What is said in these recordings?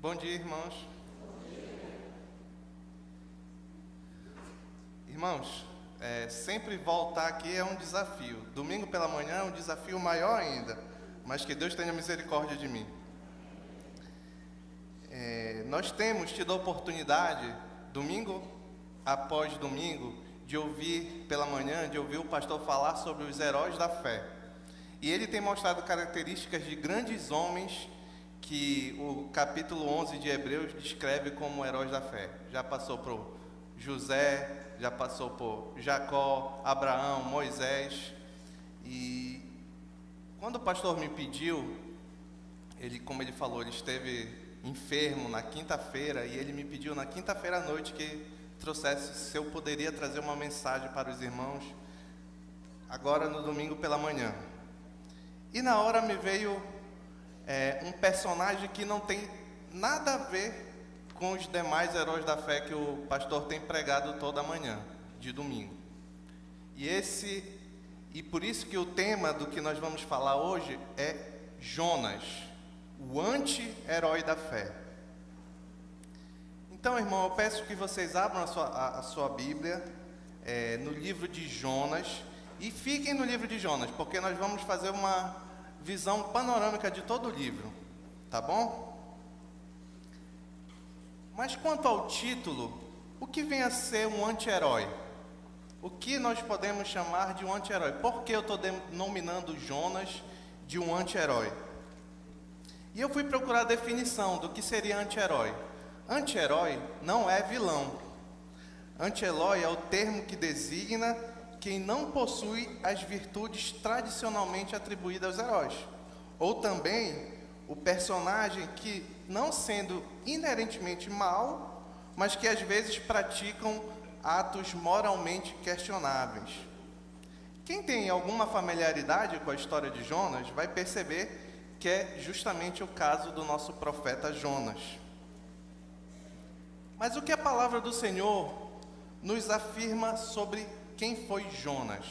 Bom dia, irmãos. Irmãos, sempre voltar aqui é um desafio. Domingo pela manhã é um desafio maior ainda, mas que Deus tenha misericórdia de mim. Nós temos tido a oportunidade, domingo após domingo, de ouvir pela manhã, de ouvir o pastor falar sobre os heróis da fé. E ele tem mostrado características de grandes homens que o capítulo 11 de Hebreus descreve como heróis da fé. Já passou por José, já passou por Jacó, Abraão, Moisés. E quando o pastor me pediu, como ele falou, ele esteve enfermo na quinta-feira, e ele me pediu na quinta-feira à noite que trouxesse, se eu poderia trazer uma mensagem para os irmãos, agora no domingo pela manhã. E na hora me veio um personagem que não tem nada a ver com os demais heróis da fé que o pastor tem pregado toda manhã, de domingo. E por isso que o tema do que nós vamos falar hoje é Jonas, o anti-herói da fé. Então, irmão, eu peço que vocês abram a sua Bíblia no livro de Jonas, e fiquem no livro de Jonas, porque nós vamos fazer uma visão panorâmica de todo o livro, tá bom? Mas quanto ao título, o que vem a ser um anti-herói? O que nós podemos chamar de um anti-herói? Por que eu estou denominando Jonas de um anti-herói? E eu fui procurar a definição do que seria anti-herói. Anti-herói não é vilão. Anti-herói é o termo que designa quem não possui as virtudes tradicionalmente atribuídas aos heróis. Ou também o personagem que, não sendo inerentemente mau, mas que às vezes praticam atos moralmente questionáveis. Quem tem alguma familiaridade com a história de Jonas vai perceber que é justamente o caso do nosso profeta Jonas. Mas o que a palavra do Senhor nos afirma sobre quem foi Jonas?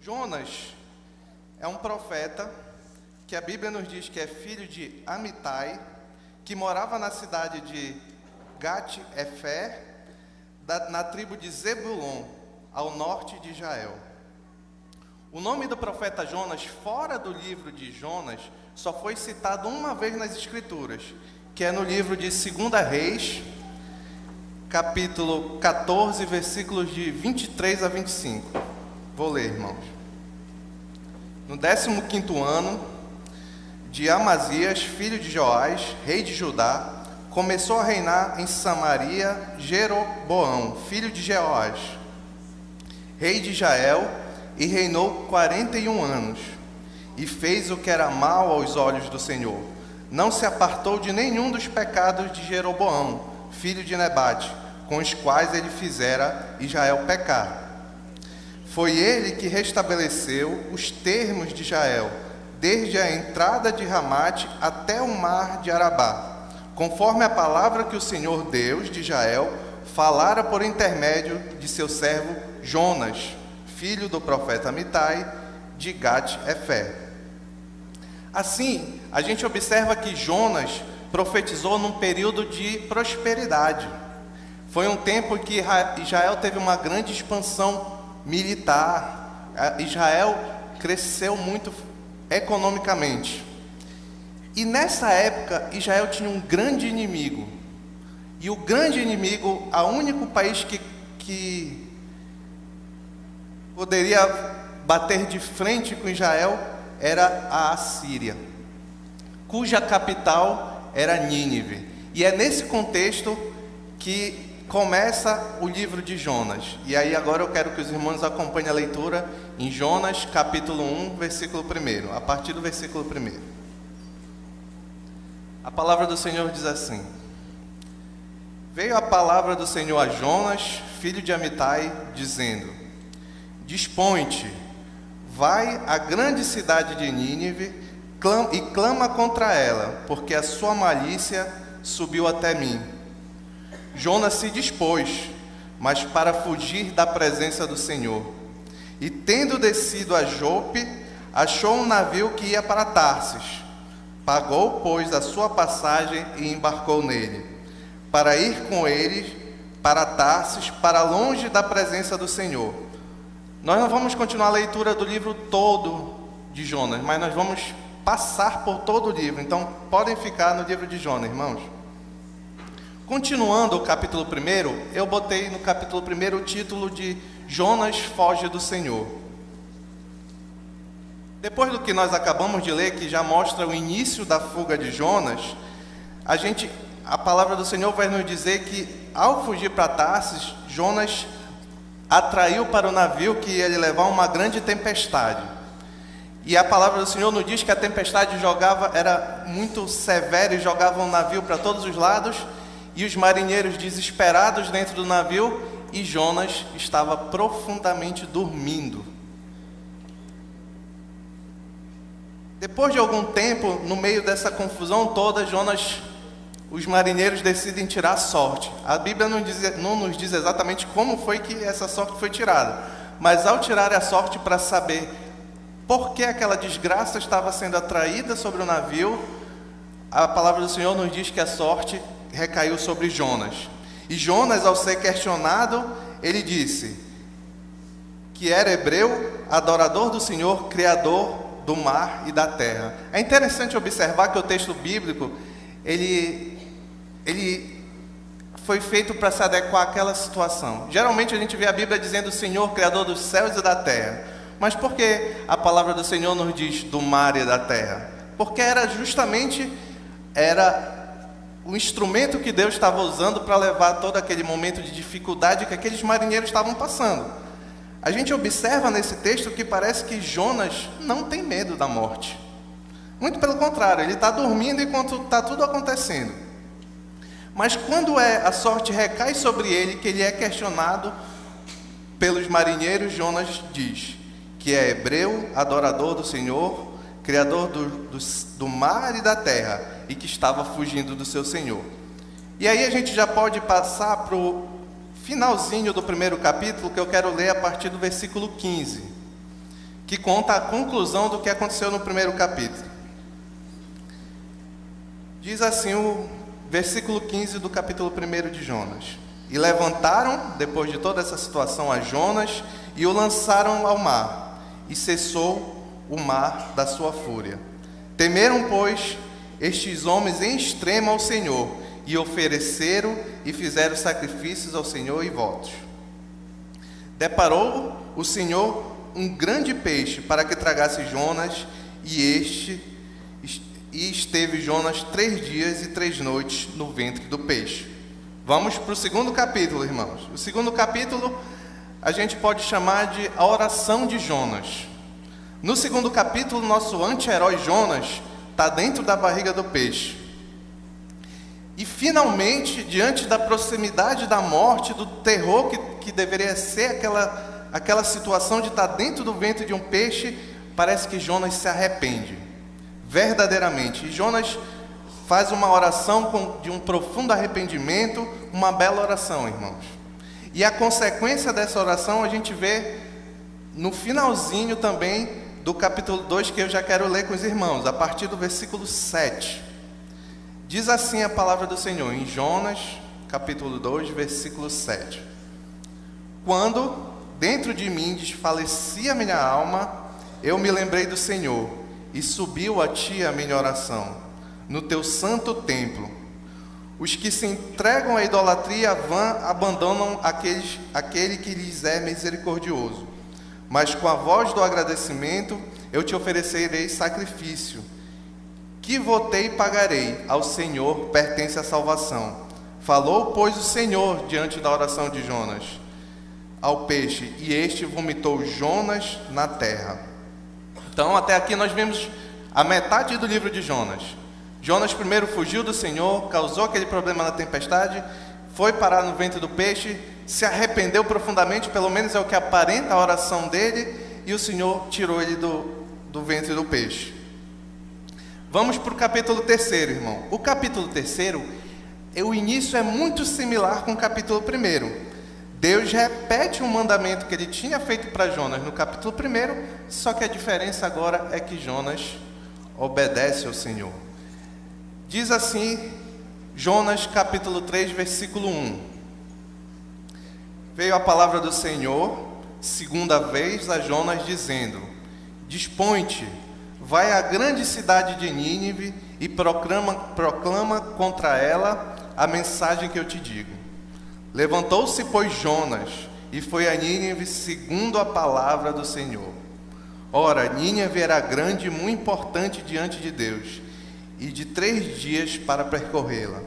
Jonas é um profeta que a Bíblia nos diz que é filho de Amitai, que morava na cidade de Gat-Efer, na tribo de Zebulon, ao norte de Israel. O nome do profeta Jonas, fora do livro de Jonas, só foi citado uma vez nas Escrituras, que é no livro de 2 Reis, capítulo 14, versículos de 23 a 25. Vou ler, irmãos. No 15º ano de Amazias, filho de Joás, rei de Judá, começou a reinar em Samaria Jeroboão, filho de Jeoás, rei de Israel, e reinou 41 anos, e fez o que era mal aos olhos do Senhor. Não se apartou de nenhum dos pecados de Jeroboão, filho de Nebate, com os quais ele fizera Israel pecar. Foi ele que restabeleceu os termos de Israel, desde a entrada de Ramate até o mar de Arabá, conforme a palavra que o Senhor Deus de Israel falara por intermédio de seu servo Jonas, filho do profeta Amitai, de Gat-Efer. Assim, a gente observa que Jonas profetizou num período de prosperidade. Foi um tempo em que Israel teve uma grande expansão militar. Israel cresceu muito economicamente. E nessa época, Israel tinha um grande inimigo. E o grande inimigo, o único país que poderia bater de frente com Israel, era a Assíria, cuja capital era Nínive. E é nesse contexto que começa o livro de Jonas. E aí agora eu quero que os irmãos acompanhem a leitura em Jonas, capítulo 1, versículo 1, a partir do versículo 1. A palavra do Senhor diz assim: Veio a palavra do Senhor a Jonas, filho de Amitai, dizendo: Dispõe-te, vai à grande cidade de Nínive e clama contra ela, porque a sua malícia subiu até mim. Jonas se dispôs, mas para fugir da presença do Senhor. E tendo descido a Jope, achou um navio que ia para Tarsis, Pagou, pois, a sua passagem e embarcou nele, para ir com eles para Tarsis, para longe da presença do Senhor. Nós não vamos continuar a leitura do livro todo de Jonas, mas nós vamos passar por todo o livro. Então, podem ficar no livro de Jonas, irmãos. Continuando o capítulo 1, eu botei no capítulo 1 o título de Jonas foge do Senhor. Depois do que nós acabamos de ler, que já mostra o início da fuga de Jonas, a palavra do Senhor vai nos dizer que, ao fugir para Tarsis, Jonas atraiu para o navio que ia levar uma grande tempestade. E a palavra do Senhor nos diz que a tempestade era muito severa e jogava o navio para todos os lados, e os marinheiros desesperados dentro do navio, e Jonas estava profundamente dormindo. Depois de algum tempo, no meio dessa confusão toda, os marinheiros decidem tirar sorte. A Bíblia não nos diz exatamente como foi que essa sorte foi tirada, mas ao tirar a sorte para saber por que aquela desgraça estava sendo atraída sobre o navio, a palavra do Senhor nos diz que a sorte recaiu sobre Jonas. E Jonas, ao ser questionado, ele disse que era hebreu, adorador do Senhor, criador do mar e da terra. É interessante observar que o texto bíblico, ele foi feito para se adequar àquela situação. Geralmente a gente vê a Bíblia dizendo Senhor, criador dos céus e da terra. Mas por que a palavra do Senhor nos diz do mar e da terra? Porque era o instrumento que Deus estava usando para levar todo aquele momento de dificuldade que aqueles marinheiros estavam passando. A gente observa nesse texto que parece que Jonas não tem medo da morte. Muito pelo contrário, ele está dormindo enquanto está tudo acontecendo. Mas quando a sorte recai sobre ele, que ele é questionado pelos marinheiros, Jonas diz que é hebreu, adorador do Senhor, criador do mar e da terra, e que estava fugindo do seu Senhor. E aí a gente já pode passar para o finalzinho do primeiro capítulo, que eu quero ler a partir do versículo 15, que conta a conclusão do que aconteceu no primeiro capítulo. Diz assim o versículo 15 do capítulo 1 de Jonas: E levantaram, depois de toda essa situação, a Jonas, e o lançaram ao mar, e cessou o mar da sua fúria. Temeram, pois, estes homens em extremo ao Senhor, e ofereceram e fizeram sacrifícios ao Senhor e votos. Deparou o Senhor um grande peixe para que tragasse Jonas, e esteve Jonas 3 dias e 3 noites no ventre do peixe. Vamos para o segundo capítulo, irmãos. O segundo capítulo a gente pode chamar de a oração de Jonas. No segundo capítulo, nosso anti-herói Jonas está dentro da barriga do peixe. E finalmente, diante da proximidade da morte, do terror que deveria ser aquela situação de estar dentro do ventre de um peixe, parece que Jonas se arrepende, verdadeiramente. E Jonas faz uma oração de um profundo arrependimento, uma bela oração, irmãos. E a consequência dessa oração a gente vê no finalzinho também do capítulo 2, que eu já quero ler com os irmãos, a partir do versículo 7. Diz assim a palavra do Senhor, em Jonas, capítulo 2, versículo 7. Quando dentro de mim desfalecia minha alma, eu me lembrei do Senhor, e subiu a ti a minha oração, no teu santo templo. Os que se entregam à idolatria vã abandonam aquele que lhes é misericordioso. Mas com a voz do agradecimento eu te oferecerei sacrifício. Que votei e pagarei, ao Senhor pertence a salvação. Falou, pois, o Senhor diante da oração de Jonas ao peixe, e este vomitou Jonas na terra. Então, até aqui nós vimos a metade do livro de Jonas. Jonas primeiro fugiu do Senhor, causou aquele problema na tempestade, foi parar no ventre do peixe, se arrependeu profundamente, pelo menos é o que aparenta a oração dele, e o Senhor tirou ele do ventre do peixe. Vamos para o capítulo 3, irmão. O capítulo 3, o início é muito similar com o capítulo 1. Deus repete um mandamento que ele tinha feito para Jonas no capítulo 1, só que a diferença agora é que Jonas obedece ao Senhor. Diz assim, Jonas capítulo 3, versículo 1. Veio a palavra do Senhor, segunda vez a Jonas, dizendo: Dispõe-te, vai à grande cidade de Nínive e proclama contra ela a mensagem que eu te digo. Levantou-se, pois, Jonas, e foi a Nínive segundo a palavra do Senhor. Ora, Nínive era grande e muito importante diante de Deus, e de 3 dias para percorrê-la.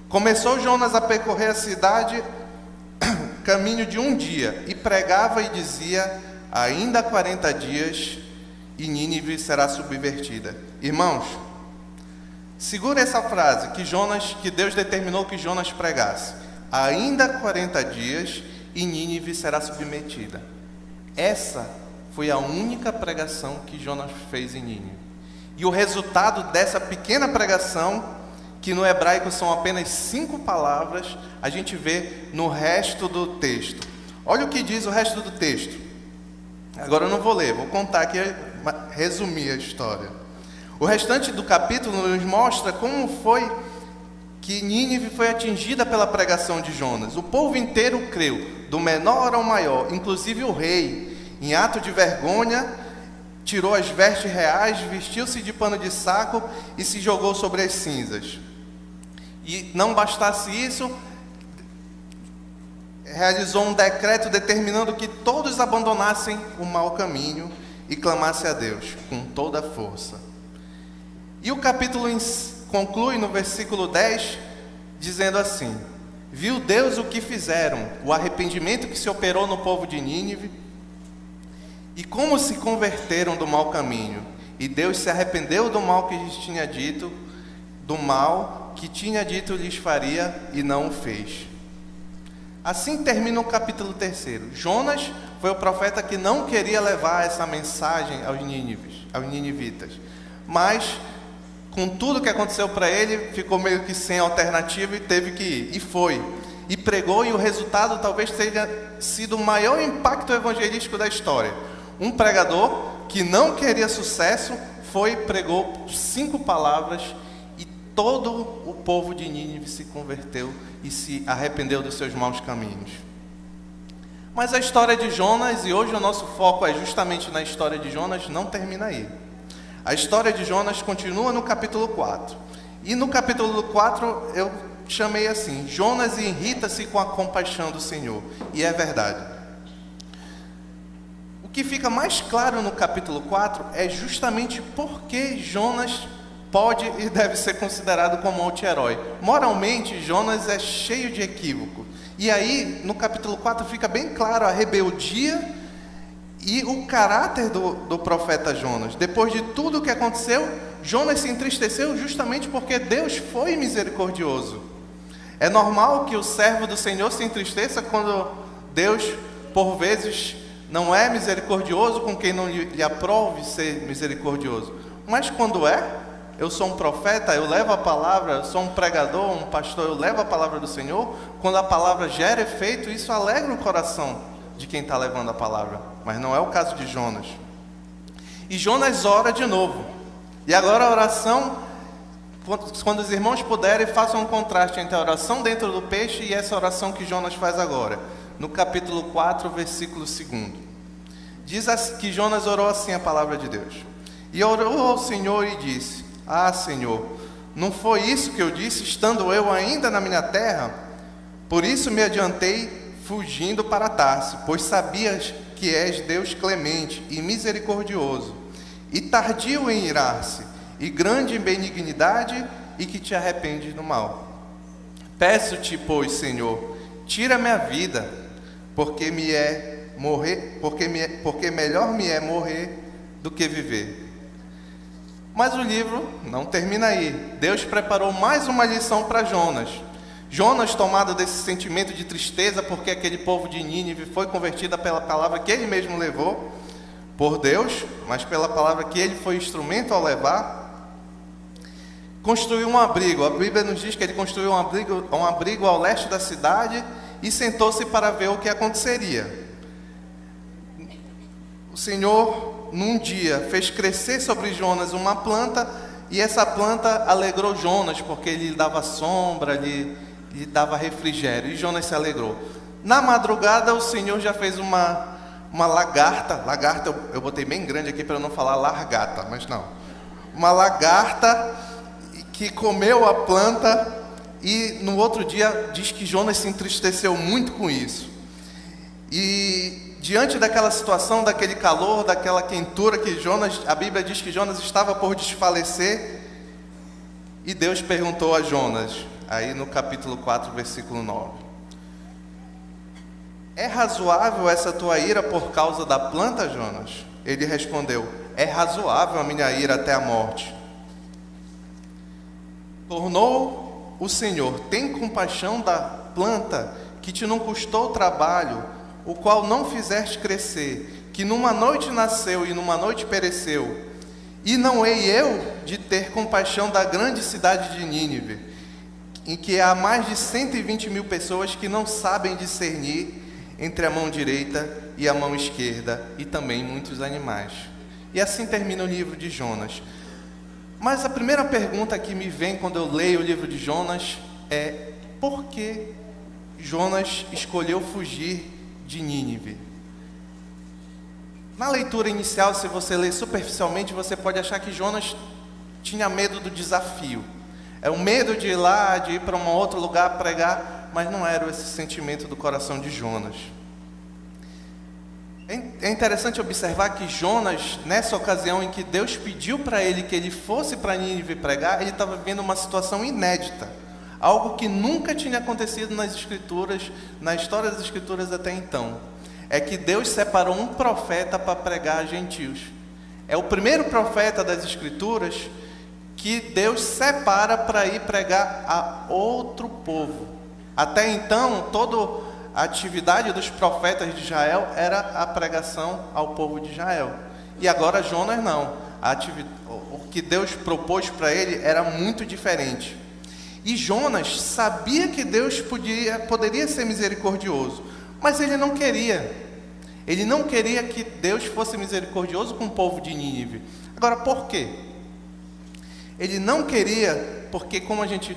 Começou Jonas a percorrer a cidade, caminho de 1 dia, e pregava e dizia: ainda 40 dias e Nínive será subvertida. Irmãos, segura essa frase que Deus determinou que Jonas pregasse: ainda 40 dias e Nínive será submetida. Essa foi a única pregação que Jonas fez em Nínive. E o resultado dessa pequena pregação, que no hebraico são apenas 5 palavras, a gente vê no resto do texto. Olha o que diz o resto do texto. Agora eu não vou ler, vou contar aqui, resumir a história. O restante do capítulo nos mostra como foi que Nínive foi atingida pela pregação de Jonas. O povo inteiro creu, do menor ao maior, inclusive o rei, em ato de vergonha, tirou as vestes reais, vestiu-se de pano de saco e se jogou sobre as cinzas. E não bastasse isso, realizou um decreto determinando que todos abandonassem o mau caminho e clamassem a Deus com toda a força. E o capítulo conclui no versículo 10, dizendo assim: viu Deus o que fizeram, o arrependimento que se operou no povo de Nínive, e como se converteram do mau caminho. E Deus se arrependeu do mal que lhes tinha dito, do mal que tinha dito lhes faria, e não o fez. Assim termina o capítulo 3. Jonas foi o profeta que não queria levar essa mensagem aos ninivitas, mas com tudo que aconteceu para ele, ficou meio que sem alternativa e teve que ir, e foi, e pregou, e o resultado talvez tenha sido o maior impacto evangelístico da história. Um pregador que não queria sucesso pregou 5 palavras, e todo o povo de Nínive se converteu e se arrependeu dos seus maus caminhos. Mas a história de Jonas, e hoje o nosso foco é justamente na história de Jonas, não termina aí. A história de Jonas continua no capítulo 4. E no capítulo 4 eu chamei assim: Jonas irrita-se com a compaixão do Senhor. E é verdade. O que fica mais claro no capítulo 4 é justamente porque Jonas pode e deve ser considerado como anti-herói. Moralmente, Jonas é cheio de equívoco. E aí, no capítulo 4, fica bem claro a rebeldia e o caráter do profeta Jonas. Depois de tudo o que aconteceu, Jonas se entristeceu justamente porque Deus foi misericordioso. É normal que o servo do Senhor se entristeça quando Deus, por vezes, não é misericordioso com quem não lhe aprove ser misericordioso. Mas quando eu sou um profeta, eu levo a palavra, eu sou um pregador, um pastor, eu levo a palavra do Senhor. Quando a palavra gera efeito, isso alegra o coração de quem está levando a palavra. Mas não é o caso de Jonas. E Jonas ora de novo. E agora a oração, quando os irmãos puderem, façam um contraste entre a oração dentro do peixe e essa oração que Jonas faz agora. No capítulo 4, versículo 2. Diz que Jonas orou assim a palavra de Deus. E orou ao Senhor e disse: Ah, Senhor, não foi isso que eu disse, estando eu ainda na minha terra? Por isso me adiantei, fugindo para Tarso, pois sabias que és Deus clemente e misericordioso, e tardio em irar-se, e grande em benignidade, e que te arrependes do mal. Peço-te, pois, Senhor, tira-me a vida, porque melhor me é morrer do que viver. Mas o livro não termina aí. Deus preparou mais uma lição para Jonas. Jonas, tomado desse sentimento de tristeza, porque aquele povo de Nínive foi convertido pela palavra que ele mesmo levou por Deus, mas pela palavra que ele foi instrumento ao levar, construiu um abrigo. A Bíblia nos diz que ele construiu um abrigo ao leste da cidade e sentou-se para ver o que aconteceria. O Senhor, num dia, fez crescer sobre Jonas uma planta E essa planta alegrou Jonas, porque lhe dava sombra, lhe dava refrigério, e Jonas se alegrou. Na madrugada o Senhor já fez uma lagarta, eu botei bem grande aqui para não falar largata, mas não, uma lagarta que comeu a planta, e no outro dia diz que Jonas se entristeceu muito com isso. E diante daquela situação, daquele calor, daquela quentura que Jonas, a Bíblia diz que Jonas estava por desfalecer, e Deus perguntou a Jonas, aí no capítulo 4, versículo 9: é razoável essa tua ira por causa da planta, Jonas? Ele respondeu: é razoável a minha ira até a morte. Tornou o Senhor: tem compaixão da planta que te não custou trabalho, o qual não fizeste crescer, que numa noite nasceu e numa noite pereceu. E não hei eu de ter compaixão da grande cidade de Nínive, em que há mais de 120.000 pessoas que não sabem discernir entre a mão direita e a mão esquerda, e também muitos animais. E assim termina o livro de Jonas. Mas a primeira pergunta que me vem quando eu leio o livro de Jonas é: por que Jonas escolheu fugir de Nínive? Na leitura inicial, se você ler superficialmente, você pode achar que Jonas tinha medo do desafio. É o medo de ir lá, de ir para um outro lugar pregar, mas não era esse sentimento do coração de Jonas. É interessante observar que Jonas, nessa ocasião em que Deus pediu para ele que ele fosse para Nínive pregar, ele estava vivendo uma situação inédita, algo que nunca tinha acontecido nas Escrituras, na história das Escrituras até então. É que Deus separou um profeta para pregar a gentios. É o primeiro profeta das Escrituras que Deus separa para ir pregar a outro povo. Até então, toda a atividade dos profetas de Israel era a pregação ao povo de Israel. E agora Jonas não. O que Deus propôs para ele era muito diferente. E Jonas sabia que Deus poderia ser misericordioso, mas ele não queria. Ele não queria que Deus fosse misericordioso com o povo de Nínive. Agora, por quê? Ele não queria porque, como a gente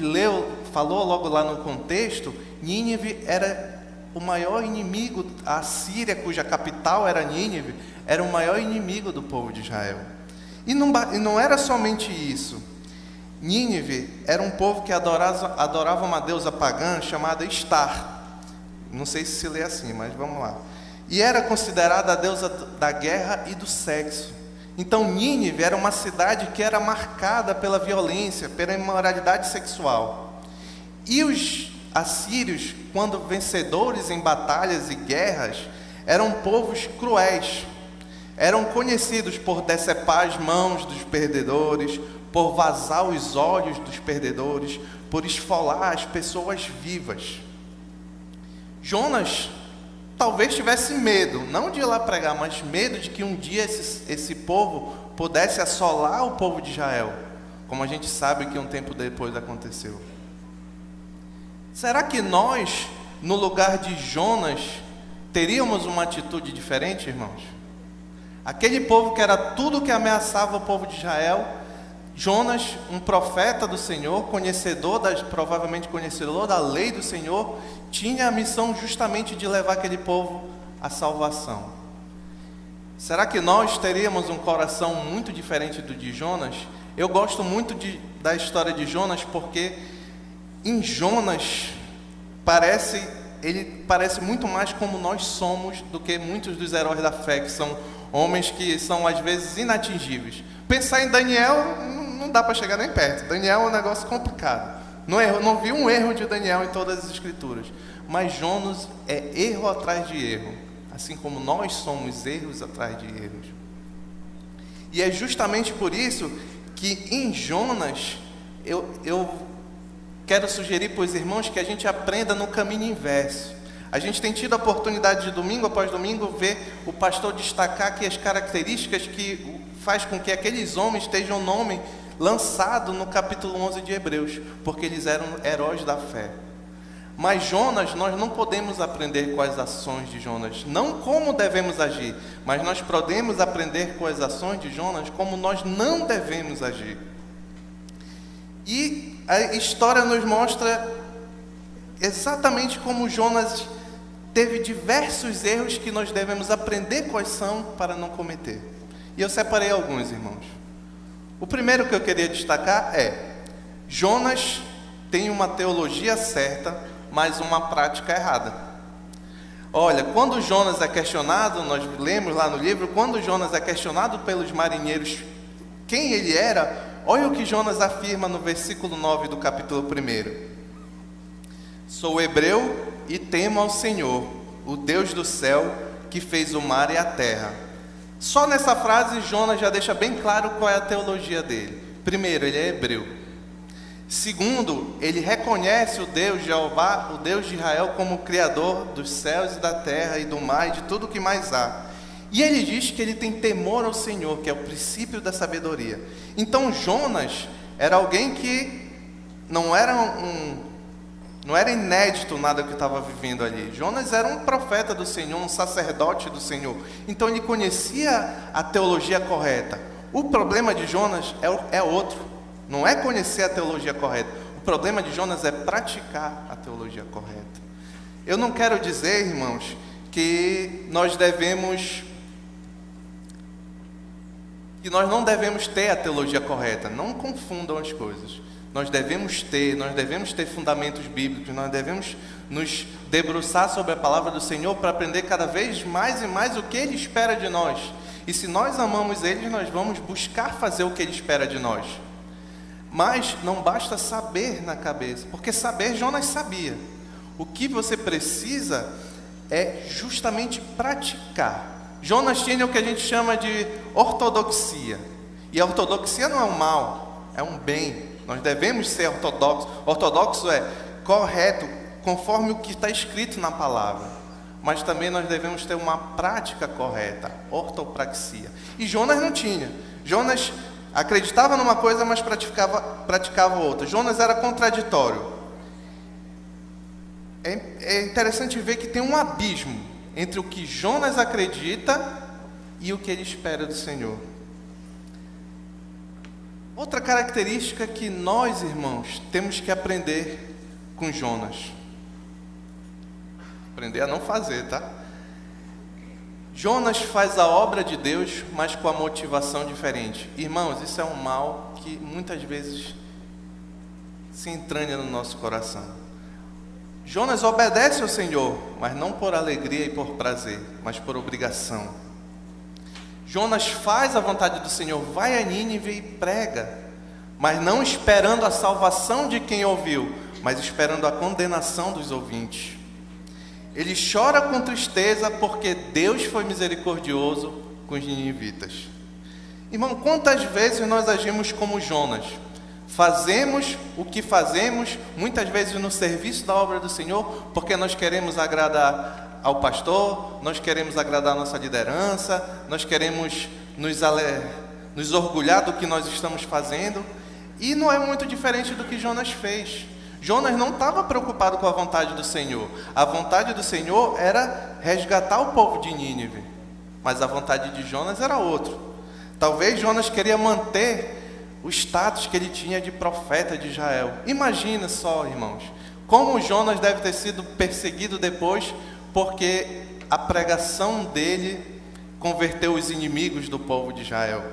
falou logo lá no contexto, Nínive era o maior inimigo, a Síria, cuja capital era Nínive, era o maior inimigo do povo de Israel. E não era somente isso. Nínive era um povo que adorava uma deusa pagã chamada Estar. Não sei se lê assim, mas vamos lá. E era considerada a deusa da guerra e do sexo. Então Nínive era uma cidade que era marcada pela violência, pela imoralidade sexual. E os assírios, quando vencedores em batalhas e guerras, eram povos cruéis. Eram conhecidos por decepar as mãos dos perdedores, por vazar os olhos dos perdedores, por esfolar as pessoas vivas. Jonas talvez tivesse medo, não de ir lá pregar, mas medo de que um dia esse povo pudesse assolar o povo de Israel, como a gente sabe que um tempo depois aconteceu. Será que nós, no lugar de Jonas, teríamos uma atitude diferente, irmãos? Aquele povo que era tudo que ameaçava o povo de Israel, Jonas, um profeta do Senhor, provavelmente conhecedor da lei do Senhor, tinha a missão justamente de levar aquele povo à salvação. Será que nós teríamos um coração muito diferente do de Jonas? Eu gosto muito da história de Jonas, porque em Jonas ele parece muito mais como nós somos do que muitos dos heróis da fé, que são homens que são às vezes inatingíveis. Pensar em Daniel, não dá para chegar nem perto. Daniel é um negócio complicado. Não vi um erro de Daniel em todas as Escrituras. Mas Jonas é erro atrás de erro, assim como nós somos erros atrás de erros. E é justamente por isso que em Jonas eu quero sugerir para os irmãos que a gente aprenda no caminho inverso. A gente tem tido a oportunidade de domingo após domingo ver o pastor destacar aqui as características que faz com que aqueles homens estejam o nome lançado no capítulo 11 de Hebreus, porque eles eram heróis da fé. Mas Jonas, nós não podemos aprender com as ações de Jonas, não como devemos agir, mas nós podemos aprender com as ações de Jonas como nós não devemos agir. E a história nos mostra exatamente como Jonas teve diversos erros que nós devemos aprender quais são para não cometer. E eu separei alguns, irmãos. O primeiro que eu queria destacar é: Jonas tem uma teologia certa, mas uma prática errada. Olha, quando Jonas é questionado, nós lemos lá no livro, quando Jonas é questionado pelos marinheiros quem ele era, olha o que Jonas afirma no versículo 9 do capítulo 1. Sou hebreu e temo ao Senhor, o Deus do céu, que fez o mar e a terra. Só nessa frase, Jonas já deixa bem claro qual é a teologia dele. Primeiro, ele é hebreu. Segundo, ele reconhece o Deus Jeová, o Deus de Israel, como o Criador dos céus e da terra e do mar e de tudo o que mais há. E ele diz que ele tem temor ao Senhor, que é o princípio da sabedoria. Então Jonas era alguém que não era inédito nada que estava vivendo ali. Jonas era um profeta do Senhor, um sacerdote do Senhor. Então ele conhecia a teologia correta. O problema de Jonas é outro. Não é conhecer a teologia correta. O problema de Jonas é praticar a teologia correta. Eu não quero dizer, irmãos, que nós não devemos ter a teologia correta. Não confundam as coisas. Nós devemos ter fundamentos bíblicos, nós devemos nos debruçar sobre a palavra do Senhor para aprender cada vez mais e mais o que Ele espera de nós. E se nós amamos Ele, nós vamos buscar fazer o que Ele espera de nós. Mas não basta saber na cabeça, porque saber Jonas sabia. O que você precisa é justamente praticar. Jonas tinha o que a gente chama de ortodoxia. E a ortodoxia não é um mal, é um bem. Nós devemos ser ortodoxos. Ortodoxo é correto, conforme o que está escrito na palavra. Mas também nós devemos ter uma prática correta, ortopraxia. E Jonas não tinha. Jonas acreditava numa coisa, mas praticava outra. Jonas era contraditório. É interessante ver que tem um abismo entre o que Jonas acredita e o que ele espera do Senhor. Outra característica que nós, irmãos, temos que aprender com Jonas. Aprender a não fazer, tá? Jonas faz a obra de Deus, mas com a motivação diferente. Irmãos, isso é um mal que muitas vezes se entranha no nosso coração. Jonas obedece ao Senhor, mas não por alegria e por prazer, mas por obrigação. Jonas faz a vontade do Senhor, vai a Nínive e prega, mas não esperando a salvação de quem ouviu, mas esperando a condenação dos ouvintes. Ele chora com tristeza porque Deus foi misericordioso com os ninivitas. Irmão, quantas vezes nós agimos como Jonas? Fazemos o que fazemos, muitas vezes no serviço da obra do Senhor, porque nós queremos agradar ao pastor, nós queremos agradar a nossa liderança, nós queremos nos orgulhar do que nós estamos fazendo, e não é muito diferente do que Jonas fez. Jonas não estava preocupado com a vontade do Senhor. A vontade do Senhor era resgatar o povo de Nínive, mas a vontade de Jonas era outra. Talvez Jonas queria manter o status que ele tinha de profeta de Israel. Imagina só, irmãos, como Jonas deve ter sido perseguido depois, porque a pregação dele converteu os inimigos do povo de Israel.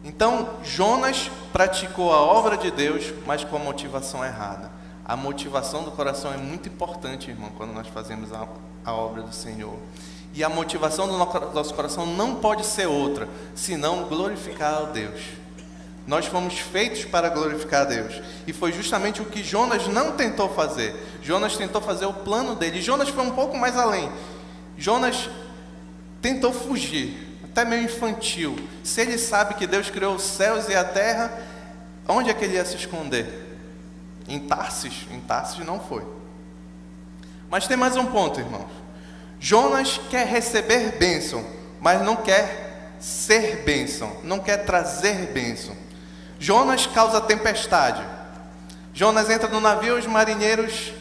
Então, Jonas praticou a obra de Deus, mas com a motivação errada. A motivação do coração é muito importante, irmão, quando nós fazemos a obra do Senhor. E a motivação do nosso coração não pode ser outra, senão glorificar a Deus. Nós fomos feitos para glorificar a Deus. E foi justamente o que Jonas não tentou fazer. Jonas tentou fazer o plano dele. E Jonas foi um pouco mais além. Jonas tentou fugir, até meio infantil. Se ele sabe que Deus criou os céus e a terra, onde é que ele ia se esconder? Em Tarsis? Em Tarsis não foi. Mas tem mais um ponto, irmãos. Jonas quer receber bênção, mas não quer ser bênção, não quer trazer bênção. Jonas causa tempestade. Jonas entra no navio, os marinheiros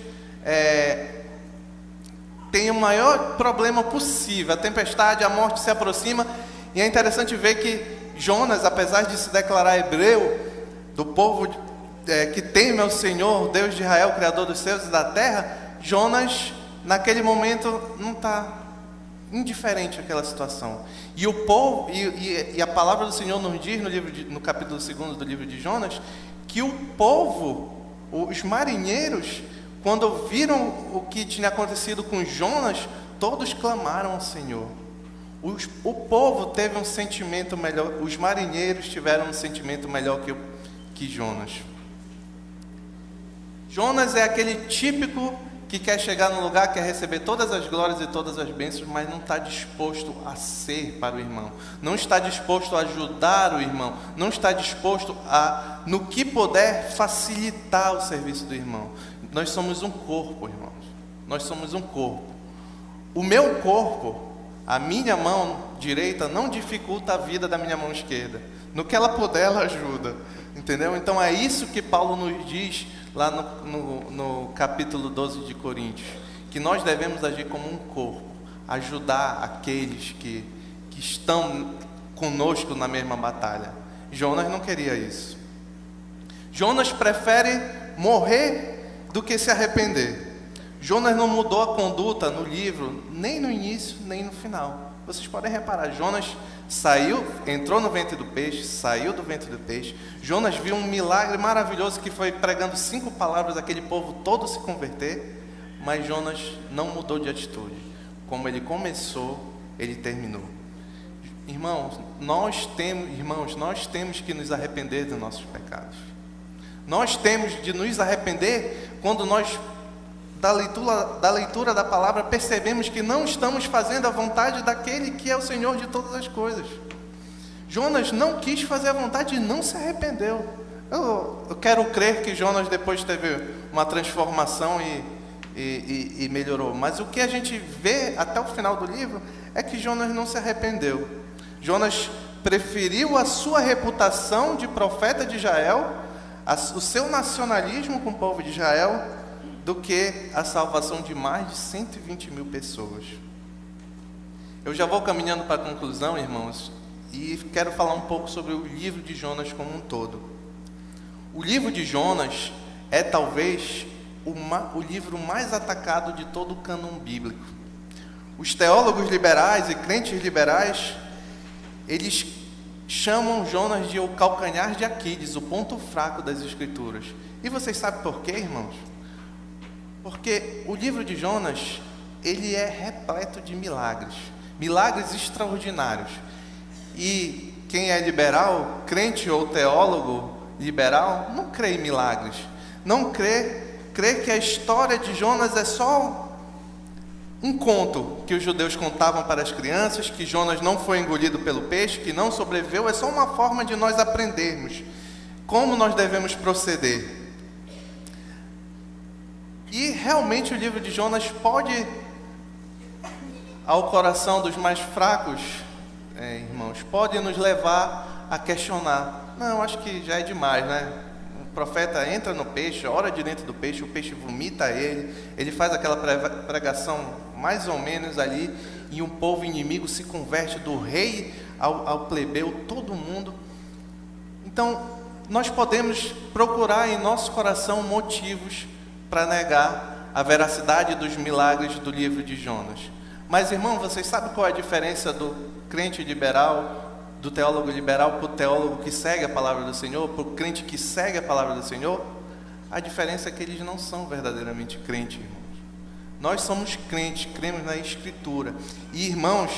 têm o maior problema possível. A tempestade, a morte se aproxima. E é interessante ver que Jonas, apesar de se declarar hebreu, do povo que teme ao Senhor, Deus de Israel, Criador dos céus e da terra, Jonas, naquele momento, não está indiferente àquela situação. E o povo, e a palavra do Senhor nos diz no capítulo 2 do livro de Jonas, que o povo, os marinheiros, quando viram o que tinha acontecido com Jonas, todos clamaram ao Senhor. O povo teve um sentimento melhor, os marinheiros tiveram um sentimento melhor que Jonas. Jonas é aquele típico que quer chegar no lugar, quer receber todas as glórias e todas as bênçãos, mas não está disposto a ser para o irmão, não está disposto a ajudar o irmão, não está disposto a, no que puder, facilitar o serviço do irmão. Nós somos um corpo, irmãos, nós somos um corpo. O meu corpo, a minha mão direita, não dificulta a vida da minha mão esquerda, no que ela puder, ela ajuda, entendeu? Então é isso que Paulo nos diz lá no capítulo 12 de Coríntios, que nós devemos agir como um corpo, ajudar aqueles que estão conosco na mesma batalha. Jonas não queria isso. Jonas prefere morrer do que se arrepender. Jonas não mudou a conduta no livro, nem no início, nem no final. Vocês podem reparar, Jonas saiu, entrou no ventre do peixe, saiu do ventre do peixe. Jonas viu um milagre maravilhoso que foi pregando 5 palavras, aquele povo todo se converter, mas Jonas não mudou de atitude. Como ele começou, ele terminou. Irmãos, nós temos que nos arrepender dos nossos pecados. Nós temos de nos arrepender quando nós, da leitura da palavra, percebemos que não estamos fazendo a vontade daquele que é o Senhor de todas as coisas. Jonas não quis fazer a vontade e não se arrependeu. Eu quero crer que Jonas depois teve uma transformação e melhorou. Mas o que a gente vê até o final do livro é que Jonas não se arrependeu. Jonas preferiu a sua reputação de profeta de Israel, o seu nacionalismo com o povo de Israel, do que a salvação de mais de 120 mil pessoas. Eu já vou caminhando para a conclusão, irmãos, e quero falar um pouco sobre o livro de Jonas como um todo. O livro de Jonas é talvez o livro mais atacado de todo o cânon bíblico. Os teólogos liberais e crentes liberais, eles chamam Jonas de o calcanhar de Aquiles, o ponto fraco das Escrituras. E vocês sabem por quê, irmãos? Porque o livro de Jonas, ele é repleto de milagres, milagres extraordinários. E quem é liberal, crente ou teólogo liberal, não crê em milagres. Não crê que a história de Jonas é só um conto que os judeus contavam para as crianças, que Jonas não foi engolido pelo peixe, que não sobreviveu. É só uma forma de nós aprendermos como nós devemos proceder. E realmente o livro de Jonas pode, ao coração dos mais fracos, irmãos, pode nos levar a questionar. Não, acho que já é demais, né? O profeta entra no peixe, ora de dentro do peixe, o peixe vomita ele faz aquela pregação mais ou menos ali, e um povo inimigo se converte do rei ao plebeu, todo mundo. Então, nós podemos procurar em nosso coração motivos para negar a veracidade dos milagres do livro de Jonas. Mas, irmão, vocês sabem qual é a diferença do crente liberal, do teólogo liberal, para o teólogo que segue a palavra do Senhor, para o crente que segue a palavra do Senhor? A diferença é que eles não são verdadeiramente crentes, irmãos. Nós somos crentes, cremos na Escritura. E, irmãos,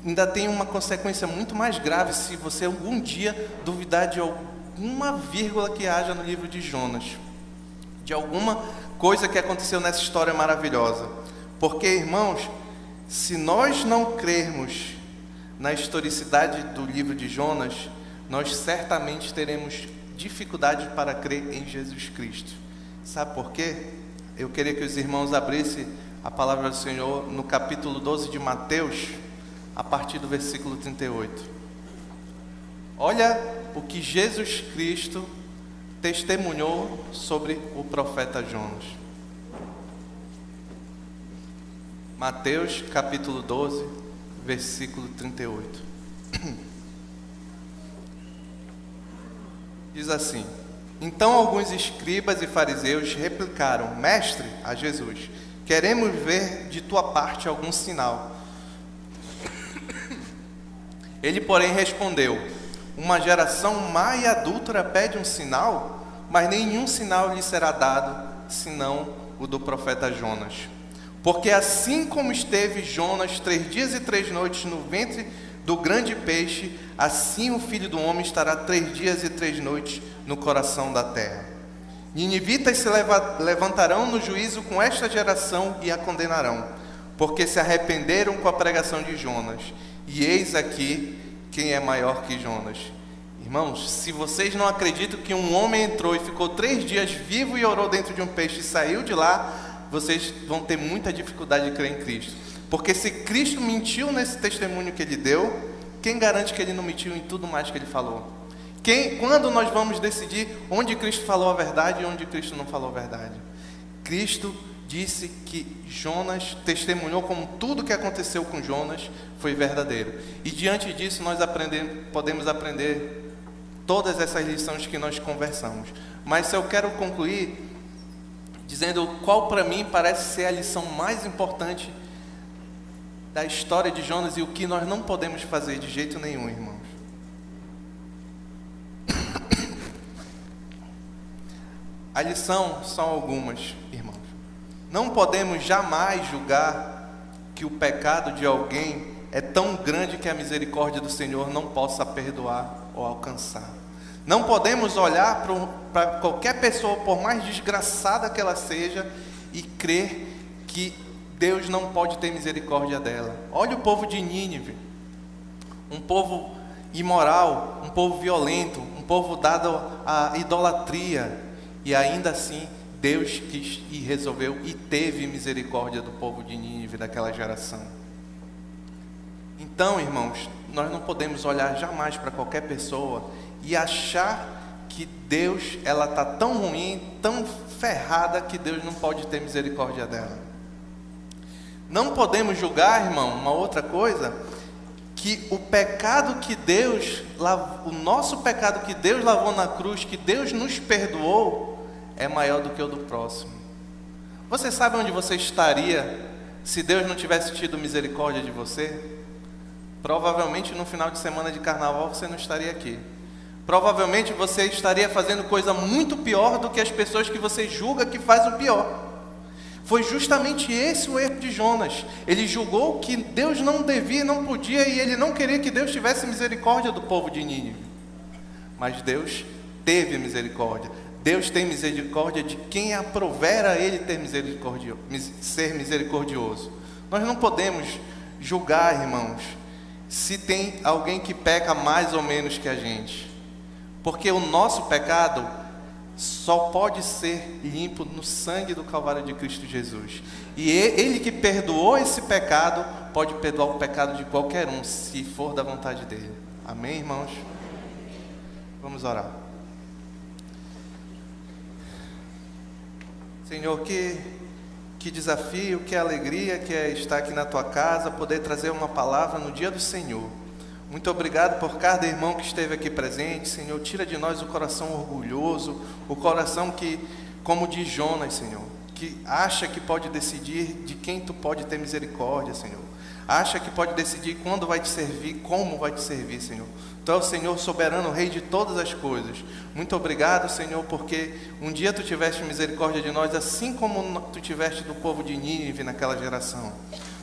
ainda tem uma consequência muito mais grave se você algum dia duvidar de alguma vírgula que haja no livro de Jonas, de alguma coisa que aconteceu nessa história maravilhosa. Porque, irmãos, se nós não crermos na historicidade do livro de Jonas, nós certamente teremos dificuldade para crer em Jesus Cristo. Sabe por quê? Eu queria que os irmãos abrissem a palavra do Senhor no capítulo 12 de Mateus, a partir do versículo 38. Olha o que Jesus Cristo testemunhou sobre o profeta Jonas. Mateus capítulo 12, versículo 38. Diz assim: então alguns escribas e fariseus replicaram: Mestre, a Jesus, queremos ver de tua parte algum sinal. Ele, porém, respondeu: uma geração má e adúltera pede um sinal, mas nenhum sinal lhe será dado, senão o do profeta Jonas. Porque assim como esteve Jonas 3 dias e 3 noites no ventre do grande peixe, assim o Filho do Homem estará 3 dias e 3 noites no coração da terra. Ninivitas se levantarão no juízo com esta geração e a condenarão, porque se arrependeram com a pregação de Jonas. E eis aqui quem é maior que Jonas. Irmãos, se vocês não acreditam que um homem entrou e ficou 3 dias vivo e orou dentro de um peixe e saiu de lá, vocês vão ter muita dificuldade de crer em Cristo. Porque se Cristo mentiu nesse testemunho que ele deu, quem garante que ele não mentiu em tudo mais que ele falou? Quando nós vamos decidir onde Cristo falou a verdade e onde Cristo não falou a verdade? Cristo disse que Jonas testemunhou como tudo que aconteceu com Jonas foi verdadeiro. E diante disso nós podemos aprender todas essas lições que nós conversamos. Mas eu quero concluir dizendo qual para mim parece ser a lição mais importante da história de Jonas e o que nós não podemos fazer de jeito nenhum, irmãos. A lição são algumas, irmãos. Não podemos jamais julgar que o pecado de alguém é tão grande que a misericórdia do Senhor não possa perdoar ou alcançar. Não podemos olhar para qualquer pessoa, por mais desgraçada que ela seja, e crer que Deus não pode ter misericórdia dela. Olha o povo de Nínive, um povo imoral, um povo violento, um povo dado à idolatria, e ainda assim Deus quis e resolveu e teve misericórdia do povo de Nínive, daquela geração. Então, irmãos, nós não podemos olhar jamais para qualquer pessoa e achar que Deus, ela está tão ruim, tão ferrada, que Deus não pode ter misericórdia dela. Não podemos julgar, irmão, uma outra coisa, que o pecado que Deus, o nosso pecado que Deus lavou na cruz, que Deus nos perdoou, é maior do que o do próximo. Você sabe onde você estaria se Deus não tivesse tido misericórdia de você? Provavelmente no final de semana de carnaval você não estaria aqui. Provavelmente você estaria fazendo coisa muito pior do que as pessoas que você julga que faz o pior. Foi justamente esse o erro de Jonas. Ele julgou que Deus não devia, não podia, e ele não queria que Deus tivesse misericórdia do povo de Nínive. Mas Deus teve misericórdia. Deus tem misericórdia de quem aprovera ele ser misericordioso. Nós não podemos julgar, irmãos, se tem alguém que peca mais ou menos que a gente. Porque o nosso pecado só pode ser limpo no sangue do Calvário de Cristo Jesus. E Ele que perdoou esse pecado, pode perdoar o pecado de qualquer um, se for da vontade dEle. Amém, irmãos? Vamos orar. Senhor, que desafio, que alegria que é estar aqui na Tua casa, poder trazer uma palavra no dia do Senhor. Muito obrigado por cada irmão que esteve aqui presente. Senhor, tira de nós o coração orgulhoso, o coração que, como de Jonas, Senhor, que acha que pode decidir de quem Tu pode ter misericórdia, Senhor. Acha que pode decidir quando vai te servir, como vai te servir, Senhor. Tu é o Senhor soberano, Rei de todas as coisas. Muito obrigado, Senhor, porque um dia Tu tiveste misericórdia de nós, assim como Tu tiveste do povo de Nínive naquela geração.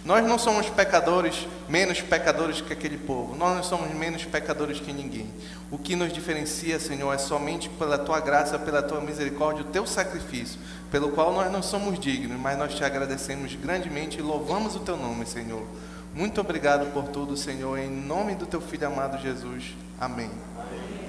Nós não somos pecadores, menos pecadores que aquele povo. Nós não somos menos pecadores que ninguém. O que nos diferencia, Senhor, é somente pela Tua graça, pela Tua misericórdia, o Teu sacrifício, pelo qual nós não somos dignos, mas nós Te agradecemos grandemente e louvamos o Teu nome, Senhor. Muito obrigado por tudo, Senhor, em nome do Teu Filho amado Jesus. Amém. Amém.